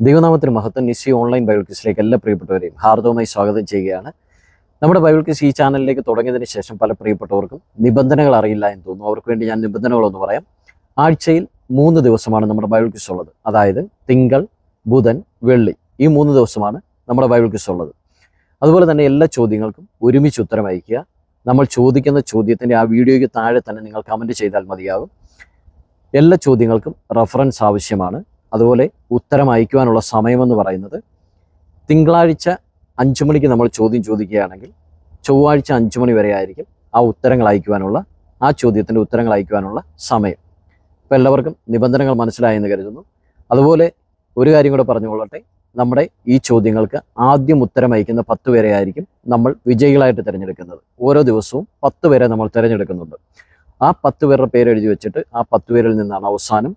ദൈവനാമത്തിന് മഹത്വം. നിശ്ചി online Bible ക്വിസിലേക്ക് എല്ലാ പ്രിയപ്പെട്ടവരെയും ഹാർദവമായി സ്വാഗതം ചെയ്യുകയാണ്. നമ്മുടെ ബൈബിൾ ക്വിസ് ഈ ചാനലിലേക്ക് തുടങ്ങിയതിന് ശേഷം പല പ്രിയപ്പെട്ടവർക്കും നിബന്ധനകൾ അറിയില്ല എന്ന് തോന്നുന്നു. അവർക്ക് വേണ്ടി ഞാൻ നിബന്ധനകളൊന്ന് പറയാം. ആഴ്ചയിൽ 3 ദിവസമാണ് നമ്മുടെ ബൈബിൾ ക്വിസ് ഉള്ളത്. അതായത് തിങ്കൾ, ബുധൻ, വെള്ളി, ഈ 3 ദിവസമാണ് നമ്മുടെ ബൈബിൾ ക്വിസ് ഉള്ളത്. അതുപോലെ തന്നെ എല്ലാ ചോദ്യങ്ങൾക്കും ഒരുമിച്ച് ഉത്തരം അയക്കുക. നമ്മൾ ചോദിക്കുന്ന ചോദ്യത്തിൻ്റെ ആ വീഡിയോയ്ക്ക് താഴെ തന്നെ നിങ്ങൾ കമൻറ്റ് ചെയ്താൽ മതിയാകും. എല്ലാ ചോദ്യങ്ങൾക്കും റെഫറൻസ് ആവശ്യമാണ്. അതുപോലെ ഉത്തരം അയക്കുവാനുള്ള സമയമെന്ന് പറയുന്നത് തിങ്കളാഴ്ച 5 മണിക്ക് നമ്മൾ ചോദ്യം ചോദിക്കുകയാണെങ്കിൽ ചൊവ്വാഴ്ച 5 മണി വരെ ആയിരിക്കും ആ ചോദ്യത്തിൻ്റെ ഉത്തരങ്ങൾ അയക്കുവാനുള്ള സമയം. അപ്പോൾ എല്ലാവർക്കും നിബന്ധനകൾ മനസ്സിലായെന്ന് കരുതുന്നു. അതുപോലെ ഒരു കാര്യം കൂടെ പറഞ്ഞുകൊള്ളട്ടെ, നമ്മുടെ ഈ ചോദ്യങ്ങൾക്ക് ആദ്യം ഉത്തരം അയക്കുന്ന 10 പേരെ ആയിരിക്കും നമ്മൾ വിജയികളായിട്ട് തിരഞ്ഞെടുക്കുന്നത്. ഓരോ ദിവസവും 10 പേരെ നമ്മൾ തിരഞ്ഞെടുക്കുന്നുണ്ട്. ആ 10 പേരുടെ പേര് എഴുതി വെച്ചിട്ട് ആ 10 പേരിൽ നിന്നാണ് അവസാനം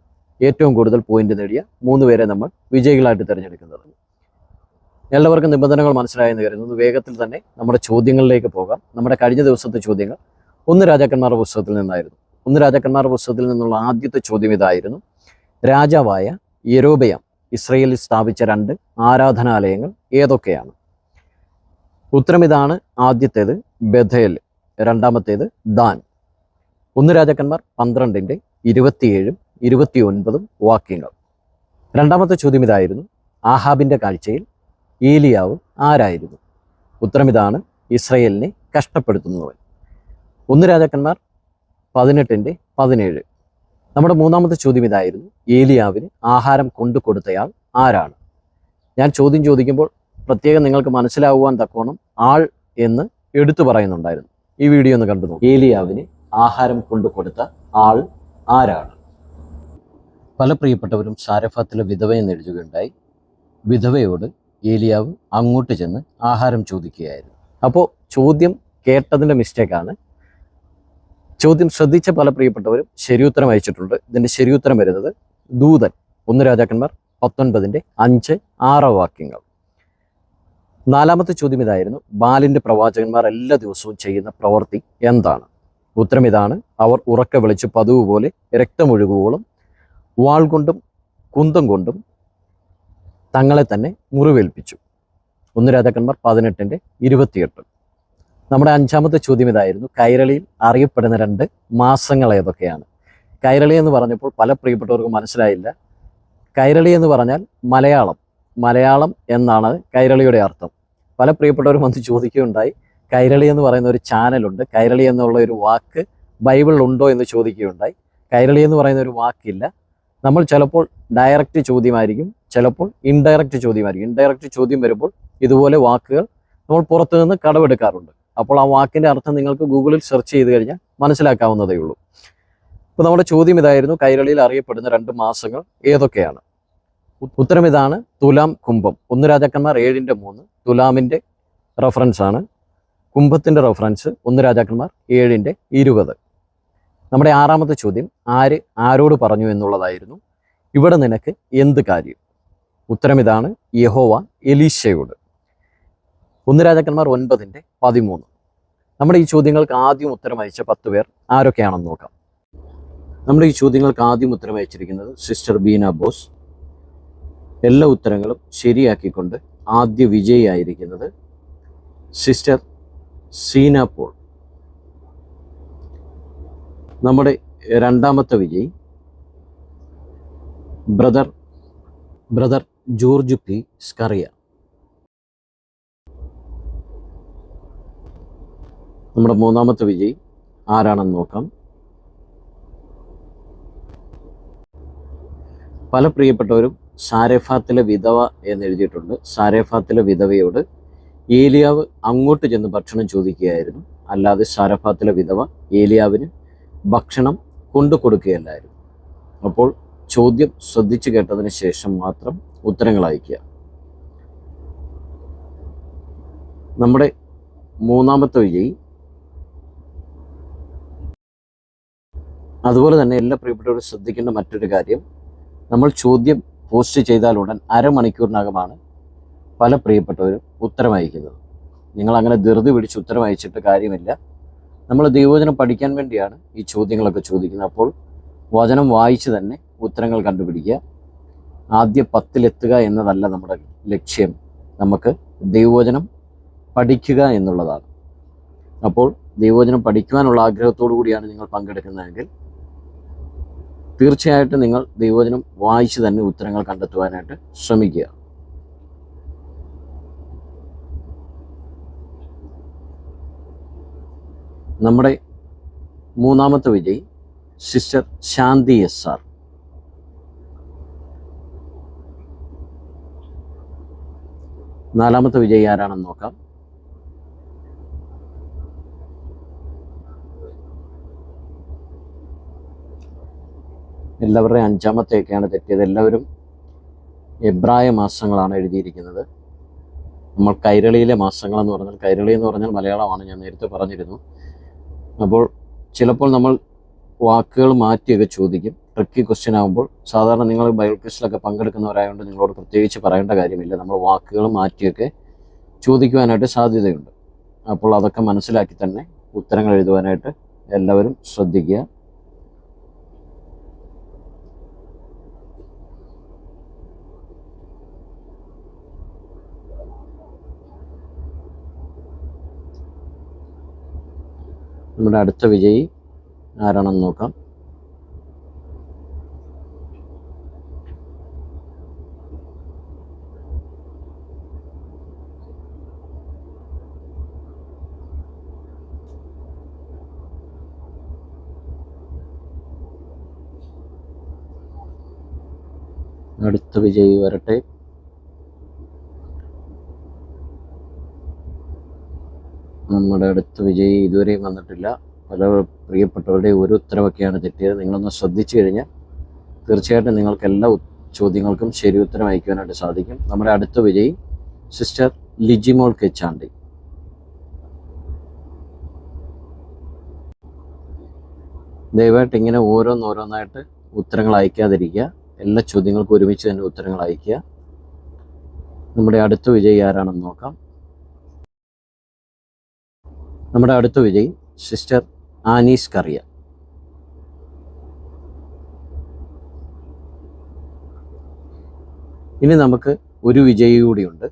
ഏറ്റവും കൂടുതൽ പോയിന്റ് നേടിയ 3 പേരെ നമ്മൾ വിജയികളായിട്ട് തിരഞ്ഞെടുക്കുന്നത്. എല്ലാവർക്കും നിബന്ധനകൾ മനസ്സിലായെന്ന് കരുതുന്നു. വേഗത്തിൽ തന്നെ നമ്മുടെ ചോദ്യങ്ങളിലേക്ക് പോകാം. നമ്മുടെ കഴിഞ്ഞ ദിവസത്തെ ചോദ്യങ്ങൾ 1 രാജാക്കന്മാരുടെ പുസ്തകത്തിൽ നിന്നായിരുന്നു. 1 രാജാക്കന്മാരുടെ പുസ്തകത്തിൽ നിന്നുള്ള ആദ്യത്തെ ചോദ്യം ഇതായിരുന്നു: രാജാവായ യൊരോബെയാം ഇസ്രയേലിൽ സ്ഥാപിച്ച 2 ആരാധനാലയങ്ങൾ ഏതൊക്കെയാണ്? ഉത്തരം ഇതാണ്. ആദ്യത്തേത് ബഥേൽ, രണ്ടാമത്തേത് ദാൻ. 1 രാജാക്കന്മാർ 12-ന്റെ 27-ഉം 29-ഉം വാക്യങ്ങൾ. രണ്ടാമത്തെ ചോദ്യം ഇതായിരുന്നു: ആഹാബിൻ്റെ കാഴ്ചയിൽ ഏലിയാവ് ആരായിരുന്നു? ഉത്തരം ഇതാണ്. ഇസ്രയേലിനെ കഷ്ടപ്പെടുത്തുന്നവൻ. 1 രാജാക്കന്മാർ 18-ന്റെ 17. നമ്മുടെ മൂന്നാമത്തെ ചോദ്യം ഇതായിരുന്നു: ഏലിയാവിന് ആഹാരം കൊണ്ടു കൊടുത്തയാൾ ആരാണ്? ഞാൻ ചോദ്യം ചോദിക്കുമ്പോൾ പ്രത്യേകം നിങ്ങൾക്ക് മനസ്സിലാവുവാൻ തക്കവണ്ണം ആൾ എന്ന് എടുത്തു പറയുന്നുണ്ടായിരുന്നു. ഈ വീഡിയോ ഒന്ന് കണ്ടു നോക്കൂ. ഏലിയാവിന് ആഹാരം കൊണ്ടു കൊടുത്ത ആൾ ആരാണ്? പല പ്രിയപ്പെട്ടവരും സാരഫാത്തിലെ വിധവയെന്ന് എഴുതുകയുണ്ടായി. വിധവയോട് ഏലിയാവ് അങ്ങോട്ട് ചെന്ന് ആഹാരം ചോദിക്കുകയായിരുന്നു. അപ്പോൾ ചോദ്യം കേട്ടതിൻ്റെ മിസ്റ്റേക്കാണ്. ചോദ്യം ശ്രദ്ധിച്ച പല പ്രിയപ്പെട്ടവരും ശരിയുത്തരം അയച്ചിട്ടുണ്ട്. ഇതിൻ്റെ ശരിയുത്തരം വരുന്നത് ദൂതൻ, 1 രാജാക്കന്മാർ 19-ന്റെ 5, 6 വാക്യങ്ങൾ. നാലാമത്തെ ചോദ്യം ഇതായിരുന്നു: ബാലിൻ്റെ പ്രവാചകന്മാർ എല്ലാ ദിവസവും ചെയ്യുന്ന പ്രവൃത്തി എന്താണ്? ഉത്തരം ഇതാണ്. അവർ ഉറക്കെ വിളിച്ച് പതിവ് പോലെ രക്തമൊഴുകുവോളം വാൾ കൊണ്ടും കുന്തം കൊണ്ടും തങ്ങളെ തന്നെ മുറിവേൽപ്പിച്ചു. 1 രാജാക്കന്മാർ 18-ന്റെ 28. നമ്മുടെ അഞ്ചാമത്തെ ചോദ്യം ഇതായിരുന്നു: കൈരളിയിൽ അറിയപ്പെടുന്ന 2 മാസങ്ങൾ ഏതൊക്കെയാണ്? കൈരളി എന്ന് പറഞ്ഞപ്പോൾ പല പ്രിയപ്പെട്ടവർക്കും മനസ്സിലായില്ല. കൈരളി എന്ന് പറഞ്ഞാൽ മലയാളം എന്നാണ് കൈരളിയുടെ അർത്ഥം. പല പ്രിയപ്പെട്ടവരും വന്ന് ചോദിക്കുകയുണ്ടായി, കൈരളി എന്ന് പറയുന്ന ഒരു ചാനലുണ്ട്, കൈരളി എന്നുള്ള ഒരു വാക്ക് ബൈബിളിൽ ഉണ്ടോ എന്ന് ചോദിക്കുകയുണ്ടായി. കൈരളി എന്ന് പറയുന്ന ഒരു വാക്കില്ല. നമ്മൾ ചിലപ്പോൾ ഡയറക്റ്റ് ചോദ്യമായിരിക്കും, ചിലപ്പോൾ ഇൻഡയറക്റ്റ് ചോദ്യമായിരിക്കും. ഇൻഡയറക്റ്റ് ചോദ്യം വരുമ്പോൾ ഇതുപോലെ വാക്കുകൾ നമ്മൾ പുറത്തു നിന്ന് കടമെടുക്കാറുണ്ട്. അപ്പോൾ ആ വാക്കിൻ്റെ അർത്ഥം നിങ്ങൾക്ക് ഗൂഗിളിൽ സെർച്ച് ചെയ്ത് കഴിഞ്ഞാൽ മനസ്സിലാക്കാവുന്നതേ ഉള്ളൂ. അപ്പോൾ നമ്മുടെ ചോദ്യം ഇതായിരുന്നു: കൈരളിയിൽ അറിയപ്പെടുന്ന 2 മാസങ്ങൾ ഏതൊക്കെയാണ്? ഉത്തരം ഇതാണ്. തുലാം, കുംഭം. 1 രാജാക്കന്മാർ 7-ന്റെ 3 തുലാമിൻ്റെ റെഫറൻസ് ആണ്. കുംഭത്തിൻ്റെ റെഫറൻസ് 1 രാജാക്കന്മാർ 7-ന്റെ 20. നമ്മുടെ ആറാമത്തെ ചോദ്യം ആര് ആരോട് പറഞ്ഞു എന്നുള്ളതായിരുന്നു. ഇവിടെ നിനക്ക് എന്ത് കാര്യം? ഉത്തരം ഇതാണ്. യഹോവ എലീശയോട്. 1 രാജാക്കന്മാർ 9-ന്റെ 13. നമ്മുടെ ഈ ചോദ്യങ്ങൾക്ക് ആദ്യം ഉത്തരം അയച്ച 10 പേർ ആരൊക്കെയാണെന്ന് നോക്കാം. നമ്മുടെ ഈ ചോദ്യങ്ങൾക്ക് ആദ്യം ഉത്തരം അയച്ചിരിക്കുന്നത് സിസ്റ്റർ ബീന ബോസ്. എല്ലാ ഉത്തരങ്ങളും ശരിയാക്കിക്കൊണ്ട് ആദ്യ വിജയിയായിരിക്കുന്നത് സിസ്റ്റർ സീന പോൾ. നമ്മുടെ രണ്ടാമത്തെ വിജയി ബ്രദർ ജോർജ് പി സ്കറിയ. നമ്മുടെ മൂന്നാമത്തെ വിജയി ആരാണെന്ന് നോക്കാം. പല പ്രിയപ്പെട്ടവരും സാരഫാത്തിലെ വിധവ എന്ന് എഴുതിയിട്ടുണ്ട്. സാരഫാത്തിലെ വിധവയോട് ഏലിയാവ് അങ്ങോട്ട് ചെന്ന് ഭക്ഷണം ചോദിക്കുകയായിരുന്നു, അല്ലാതെ സാരഫാത്തിലെ വിധവ ഏലിയാവിന് ഭക്ഷണം കൊണ്ടു കൊടുക്കുകയല്ലായിരുന്നു. അപ്പോൾ ചോദ്യം ശ്രദ്ധിച്ചു കേട്ടതിന് ശേഷം മാത്രം ഉത്തരങ്ങൾ അയക്കുക. നമ്മുടെ മൂന്നാമത്തെ വിജയി അതുപോലെ തന്നെ എല്ലാ പ്രിയപ്പെട്ടവരും ശ്രദ്ധിക്കേണ്ട മറ്റൊരു കാര്യം, നമ്മൾ ചോദ്യം പോസ്റ്റ് ചെയ്താൽ ഉടൻ അരമണിക്കൂറിനകമാണ് പല പ്രിയപ്പെട്ടവരും ഉത്തരം അയക്കുന്നത്. നിങ്ങളങ്ങനെ ധൃതി പിടിച്ച് ഉത്തരം അയച്ചിട്ട് കാര്യമില്ല. നമ്മൾ ദൈവവചനം പഠിക്കാൻ വേണ്ടിയാണ് ഈ ചോദ്യങ്ങളൊക്കെ ചോദിക്കുന്നത്. അപ്പോൾ വചനം വായിച്ച് തന്നെ ഉത്തരങ്ങൾ കണ്ടുപിടിക്കുക. ആദ്യ 10 എന്നതല്ല നമ്മുടെ ലക്ഷ്യം. നമുക്ക് ദൈവവചനം പഠിക്കുക എന്നുള്ളതാണ്. അപ്പോൾ ദൈവവചനം പഠിക്കുവാനുള്ള ആഗ്രഹത്തോടു കൂടിയാണ് നിങ്ങൾ പങ്കെടുക്കുന്നതെങ്കിൽ തീർച്ചയായിട്ടും നിങ്ങൾ ദൈവവചനം വായിച്ച് തന്നെ ഉത്തരങ്ങൾ കണ്ടെത്തുവാനായിട്ട് ശ്രമിക്കുക. നമ്മുടെ മൂന്നാമത്തെ വിജയി സിസ്റ്റർ ശാന്തി SR. നാലാമത്തെ വിജയി ആരാണെന്ന് നോക്കാം. എല്ലാവരുടെയും 5-ാമത്തെയൊക്കെയാണ് തെറ്റിയത്. എല്ലാവരും എബ്രായ മാസങ്ങളാണ് എഴുതിയിരിക്കുന്നത്. നമ്മൾ കൈരളിയിലെ മാസങ്ങളെന്ന് പറഞ്ഞാൽ, കൈരളി എന്ന് പറഞ്ഞാൽ മലയാളമാണ്, ഞാൻ നേരത്തെ പറഞ്ഞിരുന്നു. അപ്പോൾ ചിലപ്പോൾ നമ്മൾ വാക്കുകൾ മാറ്റിയൊക്കെ ചോദിക്കും. ട്രിക്കി ക്വസ്റ്റ്യൻ ആകുമ്പോൾ സാധാരണ നിങ്ങൾ ബൈബിൾ ക്വിസിലൊക്കെ പങ്കെടുക്കുന്നവരായതുകൊണ്ട് നിങ്ങളോട് പ്രത്യേകിച്ച് പറയേണ്ട കാര്യമില്ല. നമ്മൾ വാക്കുകൾ മാറ്റിയൊക്കെ ചോദിക്കുവാനായിട്ട് സാധ്യതയുണ്ട്. അപ്പോൾ അതൊക്കെ മനസ്സിലാക്കി തന്നെ ഉത്തരങ്ങൾ എഴുതുവാനായിട്ട് എല്ലാവരും ശ്രദ്ധിക്കുക. നമ്മുടെ അടുത്ത വിജയി ആരാണെന്ന് നോക്കാം. അടുത്ത വിജയി വരട്ടെ. നമ്മുടെ അടുത്ത വിജയി ഇതുവരെയും വന്നിട്ടില്ല. പല പ്രിയപ്പെട്ടവരുടെ ഒരു ഉത്തരവൊക്കെയാണ് തെറ്റിയത്. നിങ്ങളൊന്ന് ശ്രദ്ധിച്ചു കഴിഞ്ഞാൽ തീർച്ചയായിട്ടും നിങ്ങൾക്ക് എല്ലാ ചോദ്യങ്ങൾക്കും ശരി ഉത്തരം അയക്കുവാനായിട്ട് സാധിക്കും. നമ്മുടെ അടുത്ത വിജയി സിസ്റ്റർ ലിജിമോൾ കെച്ചാണ്ടി. ദയവായിട്ട് ഇങ്ങനെ ഓരോന്നോരോന്നായിട്ട് ഉത്തരങ്ങൾ അയക്കാതിരിക്കുക. എല്ലാ ചോദ്യങ്ങൾക്കും ഒരുമിച്ച് തന്നെ ഉത്തരങ്ങൾ അയക്കുക. നമ്മുടെ അടുത്ത വിജയി ആരാണെന്ന് നോക്കാം. നമ്മുടെ അടുത്ത വിജയി സിസ്റ്റർ ആനീസ് കറിയ. ഇനി നമുക്ക് ഒരു വിജയി കൂടിയുണ്ട്.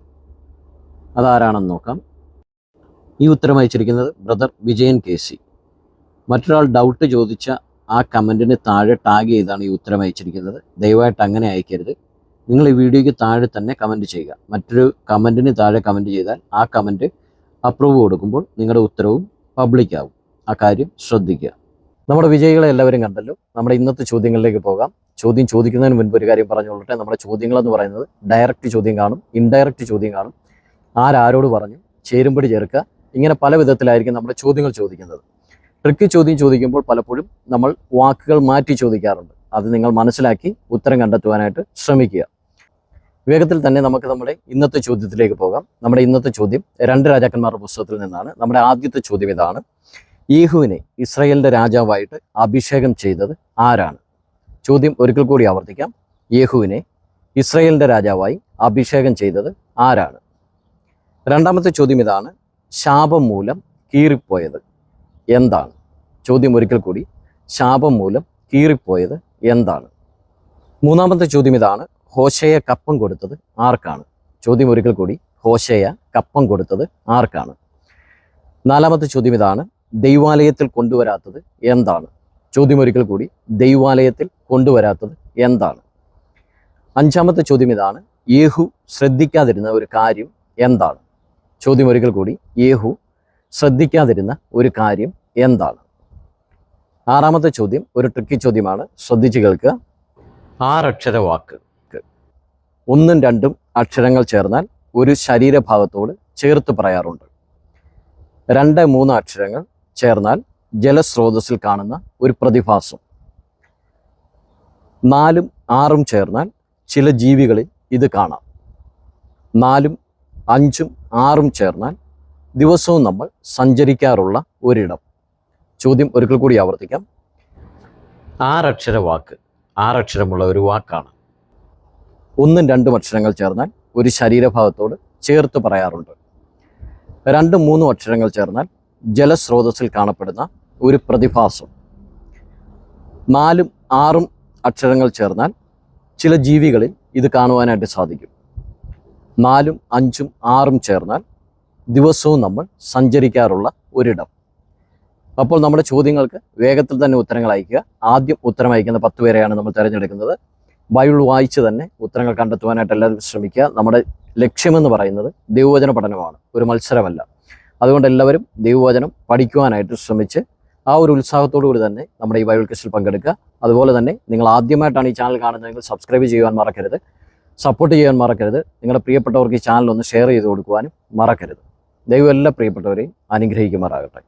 അതാരാണെന്ന് നോക്കാം. ഈ ഉത്തരം അയച്ചിരിക്കുന്നത് ബ്രദർ വിജയൻ KC. മറ്റൊരാൾ ഡൗട്ട് ചോദിച്ച ആ കമൻറ്റിന് താഴെ ടാഗ് ചെയ്താണ് ഈ ഉത്തരം അയച്ചിരിക്കുന്നത്. ദയവായിട്ട് അങ്ങനെ അയക്കരുത്. നിങ്ങൾ ഈ വീഡിയോയ്ക്ക് താഴെ തന്നെ കമൻറ്റ് ചെയ്യുക. മറ്റൊരു കമൻറ്റിന് താഴെ കമൻറ്റ് ചെയ്താൽ ആ കമൻറ്റ് അപ്രൂവ് കൊടുക്കുമ്പോൾ നിങ്ങളുടെ ഉത്തരവും പബ്ലിക് ആവും. ആ കാര്യം ശ്രദ്ധിക്കുക. നമ്മുടെ വിജയികളെ എല്ലാവരും കണ്ടല്ലോ. നമ്മുടെ ഇന്നത്തെ ചോദ്യങ്ങളിലേക്ക് പോകാം. ചോദ്യം ചോദിക്കുന്നതിന് മുൻപ് ഒരു കാര്യം പറഞ്ഞുകൊള്ളട്ടെ. നമ്മുടെ ചോദ്യങ്ങളെന്ന് പറയുന്നത് ഡയറക്റ്റ് ചോദ്യം കാണും, ഇൻഡയറക്റ്റ് ചോദ്യം കാണും, ആരോട് പറഞ്ഞു, ചേരുമ്പടി ചേർക്കുക, ഇങ്ങനെ പല വിധത്തിലായിരിക്കും നമ്മുടെ ചോദ്യങ്ങൾ ചോദിക്കുന്നത്. ട്രിക്കി ചോദ്യം ചോദിക്കുമ്പോൾ പലപ്പോഴും നമ്മൾ വാക്കുകൾ മാറ്റി ചോദിക്കാറുണ്ട്. അത് നിങ്ങൾ മനസ്സിലാക്കി ഉത്തരം കണ്ടെത്തുവാനായിട്ട് ശ്രമിക്കുക. വേഗത്തിൽ തന്നെ നമുക്ക് നമ്മുടെ ഇന്നത്തെ ചോദ്യത്തിലേക്ക് പോകാം. നമ്മുടെ ഇന്നത്തെ ചോദ്യം 2 രാജാക്കന്മാരുടെ പുസ്തകത്തിൽ നിന്നാണ്. നമ്മുടെ ആദ്യത്തെ ചോദ്യം ഇതാണ്: യേഹൂവിനെ ഇസ്രായേലിൻ്റെ രാജാവായിട്ട് അഭിഷേകം ചെയ്തത് ആരാണ്? ചോദ്യം ഒരിക്കൽ കൂടി ആവർത്തിക്കാം. യേഹൂവിനെ ഇസ്രായേലിൻ്റെ രാജാവായി അഭിഷേകം ചെയ്തത് ആരാണ്? രണ്ടാമത്തെ ചോദ്യം ഇതാണ്: ശാപം മൂലം കീറിപ്പോയത് എന്താണ്? ചോദ്യം ഒരിക്കൽ കൂടി: ശാപം മൂലം കീറിപ്പോയത് എന്താണ്? മൂന്നാമത്തെ ചോദ്യം ഇതാണ്: ഹോശേയ കപ്പം കൊടുത്തത് ആർക്കാണ്? ചോദ്യം ഒരിക്കൽ കൂടി: ഹോശേയ കപ്പം കൊടുത്തത് ആർക്കാണ്? നാലാമത്തെ ചോദ്യം ഇതാണ്: ദൈവാലയത്തിൽ കൊണ്ടുവരാത്തത് എന്താണ്? ചോദ്യം ഒരിക്കൽ കൂടി: ദൈവാലയത്തിൽ കൊണ്ടുവരാത്തത് എന്താണ്? അഞ്ചാമത്തെ ചോദ്യം ഇതാണ്: യേഹു ശ്രദ്ധിക്കാതിരുന്ന ഒരു കാര്യം എന്താണ്? ചോദ്യം ഒരിക്കൽ കൂടി: യേഹു ശ്രദ്ധിക്കാതിരുന്ന ഒരു കാര്യം എന്താണ്? ആറാമത്തെ ചോദ്യം ഒരു ട്രിക്കി ചോദ്യമാണ്, ശ്രദ്ധിച്ചു കേൾക്കുക. 6 അക്ഷര വാക്ക്. 1ഉം 2ഉം അക്ഷരങ്ങൾ ചേർന്നാൽ ഒരു ശരീരഭാഗത്തോട് ചേർത്ത് പറയാറുണ്ട്. 2, 3 അക്ഷരങ്ങൾ ചേർന്നാൽ ജലസ്രോതസ്സിൽ കാണുന്ന ഒരു പ്രതിഭാസം. 4ഉം 6ഉം ചേർന്നാൽ ചില ജീവികളിൽ ഇത് കാണാം. 4ഉം 5ഉം 6ഉം ചേർന്നാൽ ദിവസവും നമ്മൾ സഞ്ചരിക്കാറുള്ള ഒരിടം. ചോദ്യം ഒരിക്കൽ കൂടി ആവർത്തിക്കാം. 6 അക്ഷര വാക്ക്, 6 അക്ഷരമുള്ള ഒരു വാക്കാണ്. 1ഉം 2ഉം അക്ഷരങ്ങൾ ചേർന്നാൽ ഒരു ശരീരഭാഗത്തോട് ചേർത്ത് പറയാറുണ്ട്. 2ഉം 3ഉം അക്ഷരങ്ങൾ ചേർന്നാൽ ജലസ്രോതസ്സിൽ കാണപ്പെടുന്ന ഒരു പ്രതിഭാസം. 4ഉം 6ഉം അക്ഷരങ്ങൾ ചേർന്നാൽ ചില ജീവികളിൽ ഇത് കാണുവാനായിട്ട് സാധിക്കും. 4ഉം 5ഉം 6ഉം ചേർന്നാൽ ദിവസവും നമ്മൾ സഞ്ചരിക്കാറുള്ള ഒരിടം. അപ്പോൾ നമ്മുടെ ചോദ്യങ്ങൾക്ക് വേഗത്തിൽ തന്നെ ഉത്തരങ്ങൾ അയക്കുക. ആദ്യം ഉത്തരം അയക്കുന്ന 10 പേരെയാണ് നമ്മൾ തിരഞ്ഞെടുക്കുന്നത്. ബൈബിൾ വായിച്ച് തന്നെ ഉത്തരങ്ങൾ കണ്ടെത്തുവാനായിട്ട് എല്ലാവരും ശ്രമിക്കുക. നമ്മുടെ ലക്ഷ്യമെന്ന് പറയുന്നത് ദൈവവചന പഠനമാണ്, ഒരു മത്സരമല്ല. അതുകൊണ്ട് എല്ലാവരും ദൈവവചനം പഠിക്കുവാനായിട്ട് ശ്രമിച്ച് ആ ഒരു ഉത്സാഹത്തോടു കൂടി തന്നെ നമ്മുടെ ഈ ബൈബിൾ ക്വിസിൽ പങ്കെടുക്കുക. അതുപോലെ തന്നെ നിങ്ങൾ ആദ്യമായിട്ടാണ് ഈ ചാനൽ കാണുന്നതെങ്കിൽ സബ്സ്ക്രൈബ് ചെയ്യുവാൻ മറക്കരുത്, സപ്പോർട്ട് ചെയ്യാൻ മറക്കരുത്. നിങ്ങളുടെ പ്രിയപ്പെട്ടവർക്ക് ഈ ചാനൽ ഒന്ന് ഷെയർ ചെയ്ത് കൊടുക്കുവാനും മറക്കരുത്. ദൈവം എല്ലാ പ്രിയപ്പെട്ടവരെയും അനുഗ്രഹിക്കുമാറാകട്ടെ.